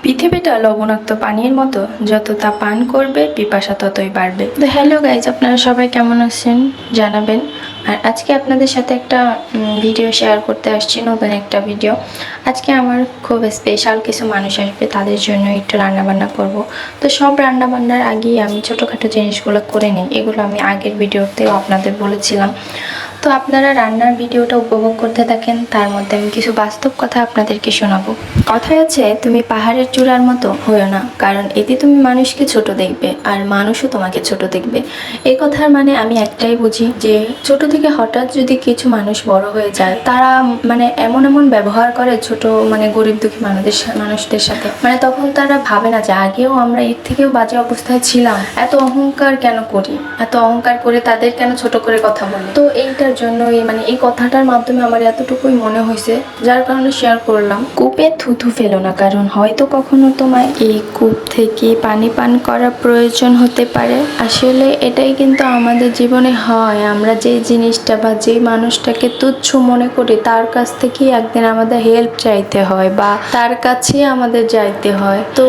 পৃথিবীটা লবণাক্ত পানির মতো, যত তা পান করবে পিপাসা ততই বাড়বে। তো হ্যালো গাইজ, আপনারা সবাই কেমন আছেন জানাবেন। আর আজকে আপনাদের সাথে একটা ভিডিও শেয়ার করতে আসছি, নতুন একটা ভিডিও। আজকে আমার খুব স্পেশাল কিছু মানুষ আসবে, তাদের জন্য একটু রান্নাবান্না করব। তো সব রান্নাবান্নার আগেই আমি ছোটোখাটো জিনিসগুলো করে নিই, এগুলো আমি আগের ভিডিওতেও আপনাদের বলেছিলাম। তো আপনারা রান্নার ভিডিওটা উপভোগ করতে থাকেন, তার মধ্যে আমি কিছু বাস্তব কথা আপনাদেরকে শোনাবো। কথায় আছে, তুমি পাহাড়ের চূড়ার মতো হয়েও না, কারণ এতে তুমি মানুষকে ছোট দেখবে আর মানুষও তোমাকে ছোট দেখবে। এই কথার মানে আমি একটাই বুঝি যে ছোট থেকে হঠাৎ যদি কিছু মানুষ বড় হয়ে যায়, তারা এমন এমন ব্যবহার করে ছোট গরিব দুঃখী মানুষদের সাথে, তখন তারা ভাবে না যে আগেও আমরা এর থেকেও বাজে অবস্থায় ছিলাম, এত অহংকার কেন করি, এত অহংকার করে তাদের কেন ছোট করে কথা বলি। তো এইটার জন্যই এই কথাটার মাধ্যমে আমার এতটুকুই মনে হয়েছে, যার কারণে শেয়ার করলাম। কূপে থুথু ফেলো না, কারণ হয়তো কখনো তোমায় এই কূপ থেকে পানি পান করা প্রয়োজন হতে পারে। আসলে এটাই কিন্তু আমাদের জীবনে হয়, আমরা যে জিনিসটা বা যে মানুষটাকে তুচ্ছ মনে করি, তার কাছ থেকেই একদিন আমাদের হেল্প চাইতে হয় বা তার কাছেই আমাদের যাইতে হয়। তো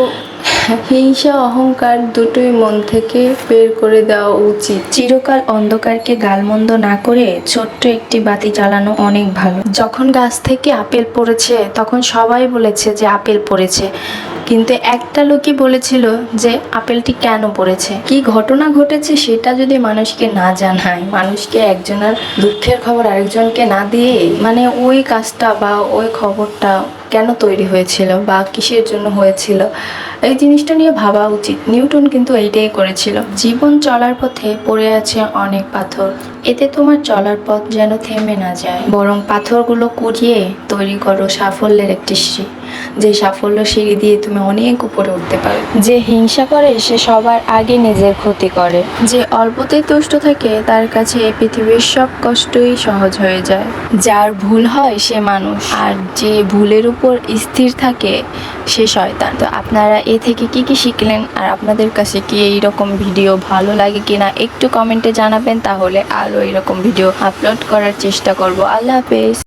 হিংসা অহংকার দুটোই মন থেকে বের করে দেওয়া উচিত। চিরকাল অন্ধকারকে গালমন্দ না করে ছোট্ট একটি বাতি জ্বালানো অনেক ভালো। যখন গাছ থেকে আপেল পড়েছে তখন সবাই বলেছে যে আপেল পড়েছে, কিন্তু একটা লোকই বলেছিল যে আপেলটি কেন পড়েছে, কি ঘটনা ঘটেছে সেটা যদি মানুষকে না জানায়, মানুষকে একজনের দুঃখের খবর আরেকজনকে না দিয়ে ওই কাজটা বা ওই খবরটা কেন তৈরি হয়েছিল বা কিসের জন্য হয়েছিল, এই জিনিসটা নিয়ে ভাবা উচিত। নিউটন কিন্তু এইটাই করেছিল। জীবন চলার পথে পড়ে আছে অনেক পাথর, এতে তোমার চলার পথ যেন থেমে না যায়, বরং পাথরগুলো কুড়িয়ে তৈরি করো সাফল্যের একটি সিঁড়ি, যে সাফল্য সিঁড়ি দিয়ে তুমি অনেক উপরে উঠতে পারো। যে হিংসা করে সে সবার আগে নিজের ক্ষতি করে, যে অল্পতেই তুষ্ট থাকে তার কাছে এই পৃথিবীর সব কষ্টই সহজ হয়ে যায়। যার ভুল হয় সে মানুষ, আর যে ভুলের উপর স্থির থাকে সে শয়তান। তো আপনারা এ থেকে কি কি শিখলেন, আর আপনাদের কাছে কি এইরকম ভিডিও ভালো লাগে কিনা একটু কমেন্টে জানাবেন, তাহলে আরও এরকম ভিডিও আপলোড করার চেষ্টা করব। আল্লাহ হাফেজ।